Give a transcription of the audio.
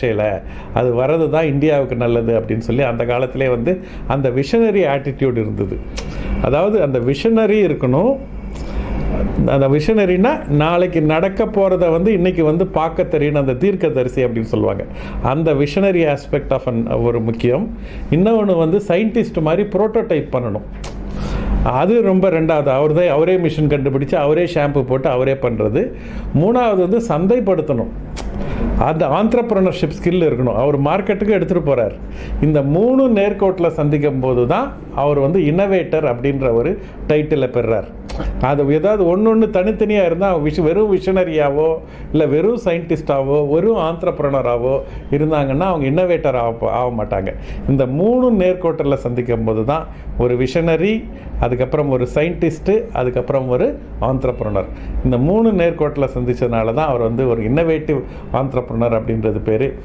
செய்யல. அது வர்றது தான் இந்தியாவுக்கு நல்லது அப்படின்னு சொல்லி அந்த காலத்திலே வந்து அந்த விஷனரி ஆட்டிடியூட் இருந்தது. அதாவது அந்த விஷனரி இருக்கணும். அந்த விஷனரினா நாளைக்கு நடக்க போகிறத வந்து இன்றைக்கி வந்து பார்க்க தெரியணும், அந்த தீர்க்கதரிசி அப்படின்னு சொல்லுவாங்க. அந்த விஷனரி ஆஸ்பெக்ட் ஆஃப் ஒரு முக்கியம். இன்னொன்று வந்து சயின்டிஸ்ட் மாதிரி புரோட்டோடைப் பண்ணணும். அது ரொம்ப ரெண்டாவது. அவரே மிஷின் கண்டுபிடிச்சு அவரே ஷாம்பு போட்டு அவரே பண்ணுறது. மூணாவது வந்து சந்தைப்படுத்தணும். அந்த ஆண்டர்ப்ரனர்ஷிப் ஸ்கில் இருக்கணும். அவர் மார்க்கெட்டுக்கு எடுத்துகிட்டு போகிறார். இந்த 3 நேர்கோட்டில் சந்திக்கும் போது தான் அவர் வந்து இன்னோவேட்டர் அப்படின்ற ஒரு டைட்டிலை பெறுறார். அது ஏதாவது ஒன்று தனித்தனியாக இருந்தால் வெறும் விஷனரியாவோ இல்லை வெறும் சயின்டிஸ்டாவோ வெறும் ஆண்டர்ப்ரனராகவோ இருந்தாங்கன்னா அவங்க இன்னோவேட்டர் ஆக மாட்டாங்க. இந்த 3 நேர்கோட்டில் சந்திக்கும் போது தான் ஒரு விஷனரி, அதுக்கப்புறம் ஒரு சயின்டிஸ்ட்டு, அதுக்கப்புறம் ஒரு ஆண்டர்ப்ரனர். இந்த 3 நேர்கோட்டில் சந்தித்ததுனால தான் அவர் வந்து ஒரு இன்னோவேட்டிவ் ஆண்டர்ப்ரனர் அப்படின்றது பேர்.